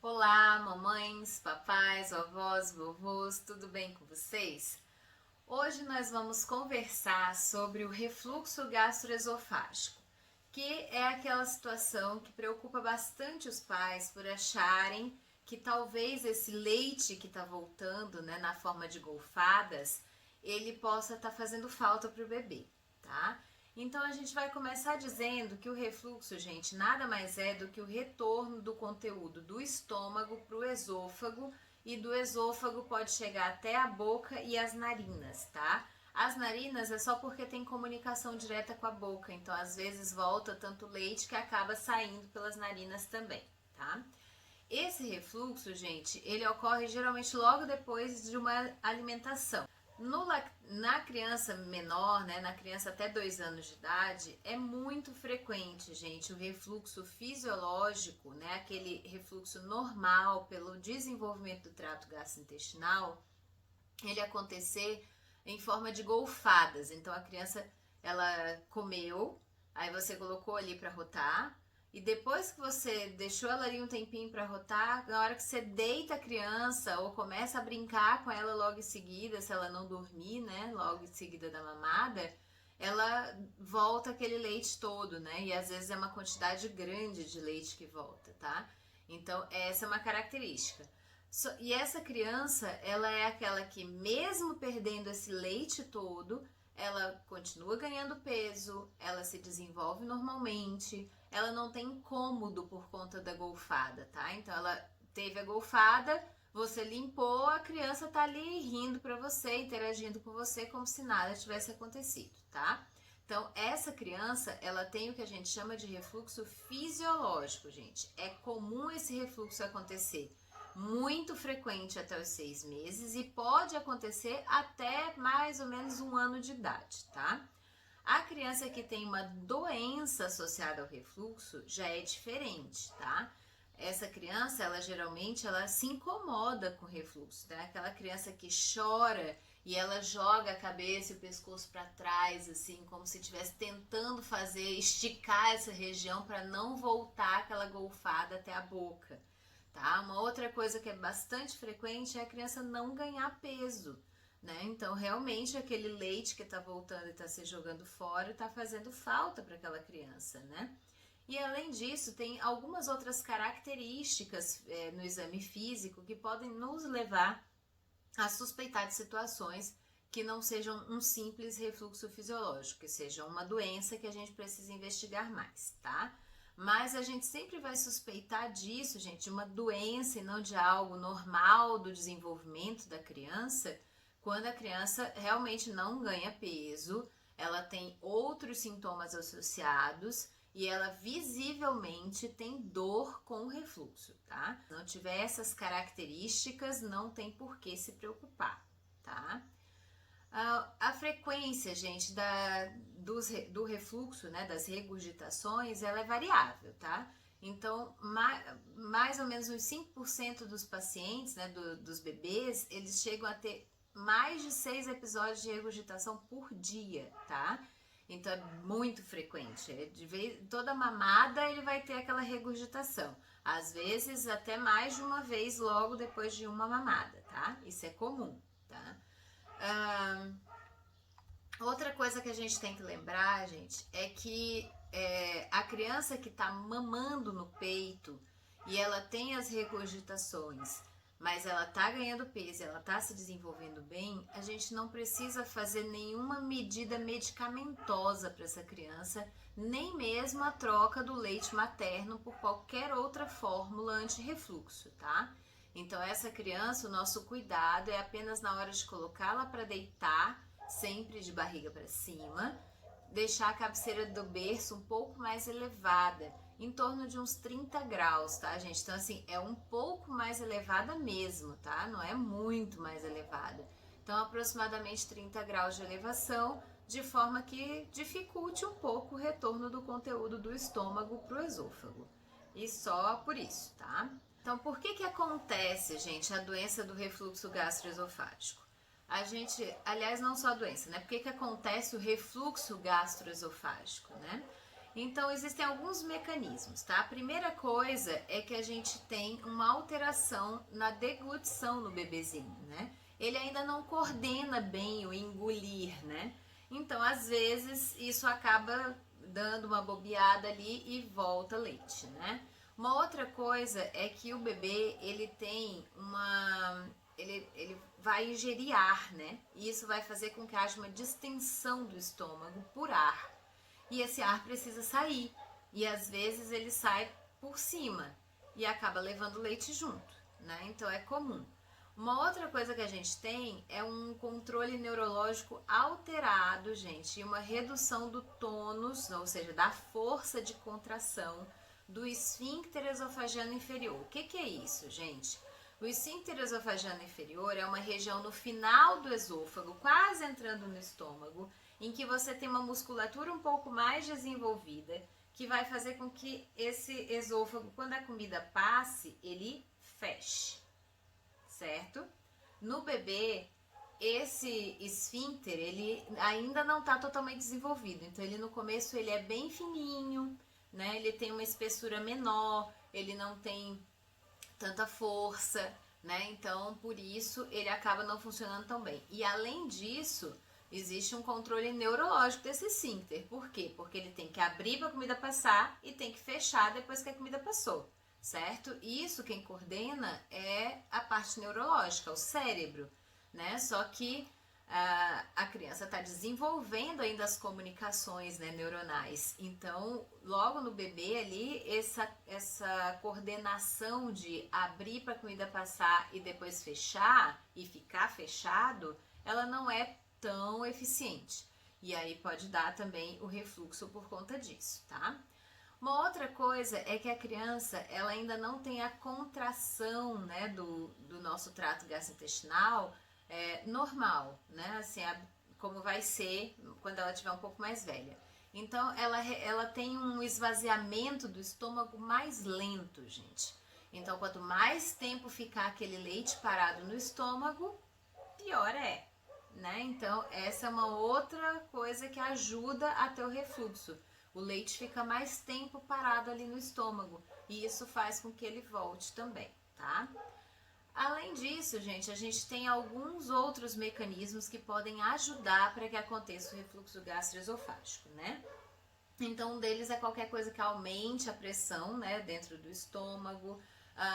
Olá, mamães, papais, vovós, vovôs, tudo bem com vocês? Hoje nós vamos conversar sobre o refluxo gastroesofágico, que é aquela situação que preocupa bastante os pais por acharem que talvez esse leite que está voltando, né, na forma de golfadas, ele possa estar fazendo falta para o bebê, tá? Então a gente vai começar dizendo que o refluxo, gente, nada mais é do que o retorno do conteúdo do estômago para o esôfago e do esôfago pode chegar até a boca e as narinas, tá? As narinas é só porque tem comunicação direta com a boca, então às vezes volta tanto leite que acaba saindo pelas narinas também, tá? Esse refluxo, gente, ele ocorre geralmente logo depois de uma alimentação. Na criança menor, né, na criança até 2 anos de idade, é muito frequente, gente, o refluxo fisiológico, né, aquele refluxo normal pelo desenvolvimento do trato gastrointestinal, ele acontecer em forma de golfadas. Então a criança, ela comeu, aí você colocou ali para rotar, e depois que você deixou ela ali um tempinho para rotar, na hora que você deita a criança ou começa a brincar com ela logo em seguida, se ela não dormir, né, logo em seguida da mamada, ela volta aquele leite todo, né? E às vezes é uma quantidade grande de leite que volta, tá? Então, essa é uma característica. E essa criança, ela é aquela que, mesmo perdendo esse leite todo, ela continua ganhando peso, ela se desenvolve normalmente, ela não tem incômodo por conta da golfada, tá? Então ela teve a golfada, você limpou, a criança tá ali rindo para você, interagindo com você como se nada tivesse acontecido, tá? Então, essa criança, ela tem o que a gente chama de refluxo fisiológico, gente. É comum esse refluxo acontecer muito frequente até os 6 meses e pode acontecer até mais ou menos 1 ano de idade, tá? A criança que tem uma doença associada ao refluxo já é diferente, tá? Essa criança, ela geralmente ela se incomoda com o refluxo, tá? Aquela criança que chora e ela joga a cabeça e o pescoço para trás, assim, como se estivesse tentando esticar essa região para não voltar aquela golfada até a boca, tá? Uma outra coisa que é bastante frequente é a criança não ganhar peso, né? Então, realmente, aquele leite que está voltando e está se jogando fora está fazendo falta para aquela criança, né? E além disso, tem algumas outras características no exame físico que podem nos levar a suspeitar de situações que não sejam um simples refluxo fisiológico, que seja uma doença que a gente precisa investigar mais, tá? Mas a gente sempre vai suspeitar disso, gente, de uma doença e não de algo normal do desenvolvimento da criança, quando a criança realmente não ganha peso, ela tem outros sintomas associados e ela visivelmente tem dor com refluxo, tá? Se não tiver essas características, não tem por que se preocupar, tá? A frequência, gente, do refluxo, né, das regurgitações, ela é variável, tá? Então, mais ou menos uns 5% dos pacientes, né, dos bebês, eles chegam a ter mais de 6 episódios de regurgitação por dia, tá? Então, é muito frequente. Toda mamada ele vai ter aquela regurgitação. Às vezes, até mais de uma vez logo depois de uma mamada, tá? Isso é comum, tá? Ah, outra coisa que a gente tem que lembrar, gente, é que a criança que está mamando no peito e ela tem as regurgitações, mas ela está ganhando peso, ela está se desenvolvendo bem, a gente não precisa fazer nenhuma medida medicamentosa para essa criança, nem mesmo a troca do leite materno por qualquer outra fórmula anti-refluxo, tá? Então, essa criança, o nosso cuidado é apenas na hora de colocá-la para deitar, sempre de barriga para cima, deixar a cabeceira do berço um pouco mais elevada, em torno de uns 30 graus, tá, gente? Então, assim, é um pouco mais elevada mesmo, tá? Não é muito mais elevada. Então, aproximadamente 30 graus de elevação, de forma que dificulte um pouco o retorno do conteúdo do estômago para o esôfago. E só por isso, tá? Então, por que acontece, gente, a doença do refluxo gastroesofágico? A gente, aliás, não só a doença, né? Por que acontece o refluxo gastroesofágico, né? Então, existem alguns mecanismos, tá? A primeira coisa é que a gente tem uma alteração na deglutição no bebezinho, né? Ele ainda não coordena bem o engolir, né? Então, às vezes, isso acaba dando uma bobeada ali e volta leite, né? Uma outra coisa é que o bebê, ele tem uma... Ele vai ingerir ar, né? E isso vai fazer com que haja uma distensão do estômago por ar. E esse ar precisa sair. E às vezes ele sai por cima e acaba levando leite junto, né? Então é comum. Uma outra coisa que a gente tem é um controle neurológico alterado, gente, e uma redução do tônus, ou seja, da força de contração do esfíncter esofagiano inferior. O que é isso, gente? O esfíncter esofagiano inferior é uma região no final do esôfago, quase entrando no estômago, em que você tem uma musculatura um pouco mais desenvolvida, que vai fazer com que esse esôfago, quando a comida passe, ele feche, certo? No bebê, esse esfíncter, ele ainda não está totalmente desenvolvido, então ele no começo ele é bem fininho, né? Ele tem uma espessura menor, ele não tem tanta força, né? Então, por isso, ele acaba não funcionando tão bem. E além disso, existe um controle neurológico desse esfíncter. Por quê? Porque ele tem que abrir para a comida passar e tem que fechar depois que a comida passou, certo? Isso quem coordena é a parte neurológica, o cérebro, né? Só que a criança está desenvolvendo ainda as comunicações, né, neuronais. Então, logo no bebê ali, essa coordenação de abrir para a comida passar e depois fechar e ficar fechado, ela não é tão eficiente. E aí pode dar também o refluxo por conta disso, tá? Uma outra coisa é que a criança ela ainda não tem a contração, né, do nosso trato gastrointestinal normal, né? Assim, como vai ser quando ela estiver um pouco mais velha. Então, ela tem um esvaziamento do estômago mais lento, gente. Então, quanto mais tempo ficar aquele leite parado no estômago, pior é, né? Então, essa é uma outra coisa que ajuda a ter o refluxo. O leite fica mais tempo parado ali no estômago e isso faz com que ele volte também, tá? Além disso, gente, a gente tem alguns outros mecanismos que podem ajudar para que aconteça o refluxo gastroesofágico, né? Então, um deles é qualquer coisa que aumente a pressão, né, dentro do estômago,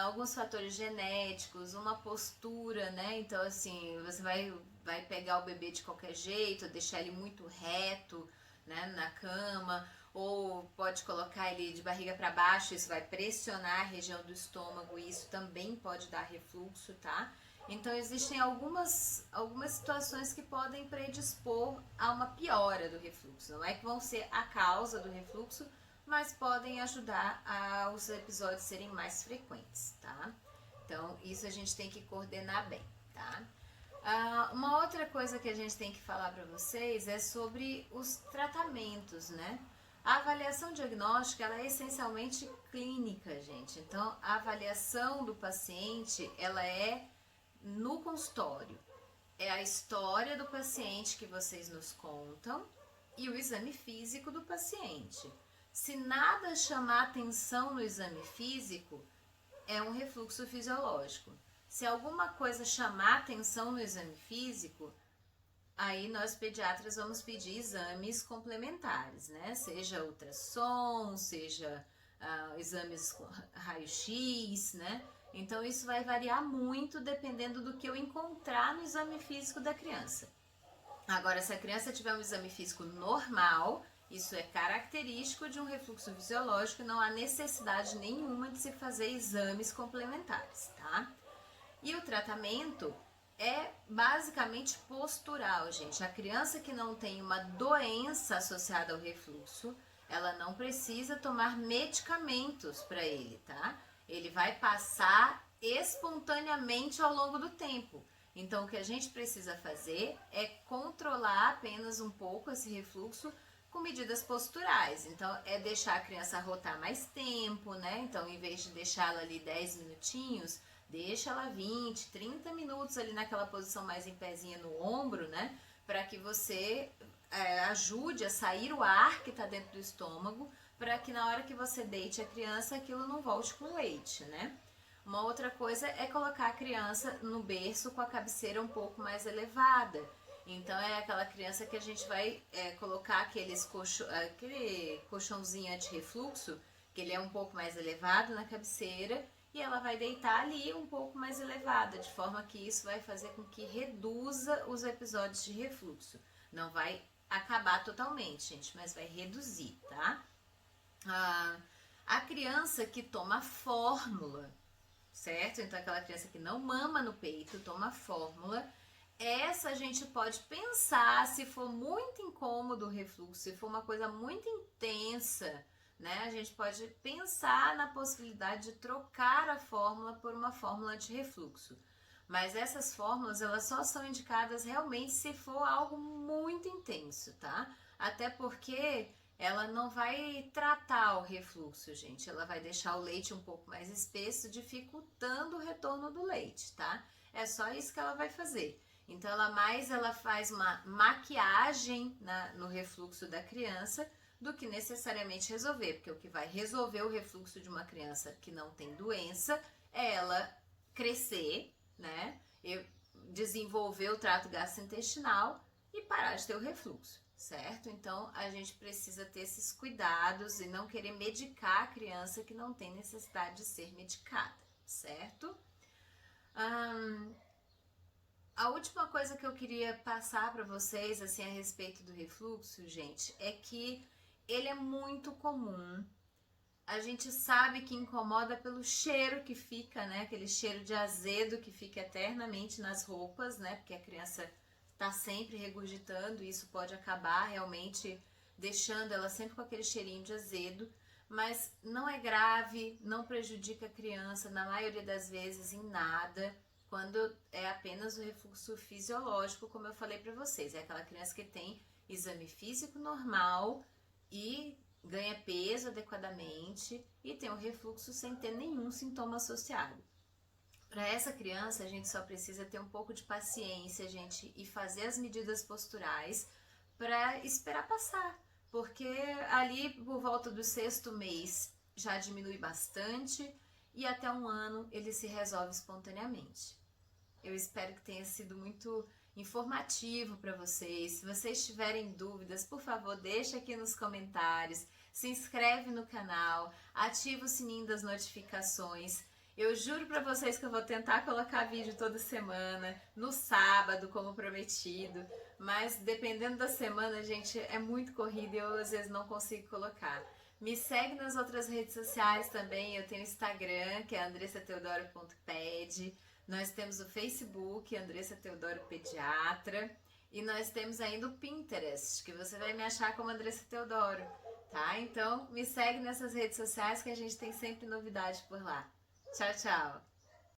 alguns fatores genéticos, uma postura, né? Então, assim, você vai pegar o bebê de qualquer jeito, deixar ele muito reto, né, na cama, ou pode colocar ele de barriga para baixo, isso vai pressionar a região do estômago e isso também pode dar refluxo, tá? Então existem algumas situações que podem predispor a uma piora do refluxo. Não é que vão ser a causa do refluxo, mas podem ajudar a os episódios serem mais frequentes, tá? Então isso a gente tem que coordenar bem, tá? Uma outra coisa que a gente tem que falar para vocês é sobre os tratamentos, né? A avaliação diagnóstica ela é essencialmente clínica, gente. Então, a avaliação do paciente ela é no consultório. É a história do paciente que vocês nos contam e o exame físico do paciente. Se nada chamar atenção no exame físico, é um refluxo fisiológico. Se alguma coisa chamar atenção no exame físico, aí nós pediatras vamos pedir exames complementares, né? Seja ultrassom, seja exames raio-x, né? Então isso vai variar muito dependendo do que eu encontrar no exame físico da criança. Agora, se a criança tiver um exame físico normal, isso é característico de um refluxo fisiológico, não há necessidade nenhuma de se fazer exames complementares, tá? E o tratamento é basicamente postural, gente. A criança que não tem uma doença associada ao refluxo, ela não precisa tomar medicamentos para ele, tá? Ele vai passar espontaneamente ao longo do tempo. Então, o que a gente precisa fazer é controlar apenas um pouco esse refluxo com medidas posturais. Então, é deixar a criança rotar mais tempo, né? Então, em vez de deixá-la ali 10 minutinhos, deixa ela 20, 30 minutos ali naquela posição mais em pezinha no ombro, né? Para que você ajude a sair o ar que está dentro do estômago, para que na hora que você deite a criança, aquilo não volte com leite, né? Uma outra coisa é colocar a criança no berço com a cabeceira um pouco mais elevada. Então é aquela criança que a gente vai colocar aquele colchãozinho anti-refluxo, que ele é um pouco mais elevado na cabeceira, e ela vai deitar ali um pouco mais elevada, de forma que isso vai fazer com que reduza os episódios de refluxo. Não vai acabar totalmente, gente, mas vai reduzir, tá? A criança que toma fórmula, certo? Então aquela criança que não mama no peito, toma fórmula, essa a gente pode pensar, se for muito incômodo o refluxo, se for uma coisa muito intensa, né? A gente pode pensar na possibilidade de trocar a fórmula por uma fórmula anti-refluxo. Mas essas fórmulas, elas só são indicadas realmente se for algo muito intenso, tá? Até porque ela não vai tratar o refluxo, gente. Ela vai deixar o leite um pouco mais espesso, dificultando o retorno do leite, tá? É só isso que ela vai fazer. Então, ela faz uma maquiagem no refluxo da criança do que necessariamente resolver, porque o que vai resolver o refluxo de uma criança que não tem doença é ela crescer, né? Desenvolver o trato gastrointestinal e parar de ter o refluxo, certo? Então, a gente precisa ter esses cuidados e não querer medicar a criança que não tem necessidade de ser medicada, certo? A última coisa que eu queria passar para vocês, assim, a respeito do refluxo, gente, é que ele é muito comum. A gente sabe que incomoda pelo cheiro que fica, né? Aquele cheiro de azedo que fica eternamente nas roupas, né? Porque a criança tá sempre regurgitando e isso pode acabar realmente deixando ela sempre com aquele cheirinho de azedo. Mas não é grave, não prejudica a criança, na maioria das vezes, em nada, quando é apenas o refluxo fisiológico, como eu falei para vocês. É aquela criança que tem exame físico normal e ganha peso adequadamente e tem o refluxo sem ter nenhum sintoma associado. Para essa criança, a gente só precisa ter um pouco de paciência, gente, e fazer as medidas posturais para esperar passar, porque ali por volta do 6º mês já diminui bastante e até 1 ano ele se resolve espontaneamente. Eu espero que tenha sido muito informativo para vocês. Se vocês tiverem dúvidas, por favor, deixa aqui nos comentários, se inscreve no canal, ativa o sininho das notificações. Eu juro para vocês que eu vou tentar colocar vídeo toda semana, no sábado, como prometido, mas dependendo da semana, gente, é muito corrido e eu às vezes não consigo colocar. Me segue nas outras redes sociais também, eu tenho o Instagram, que é andressateodoro.ped. Nós temos o Facebook, Andressa Teodoro Pediatra, e nós temos ainda o Pinterest, que você vai me achar como Andressa Teodoro, tá? Então, me segue nessas redes sociais que a gente tem sempre novidade por lá. Tchau, tchau!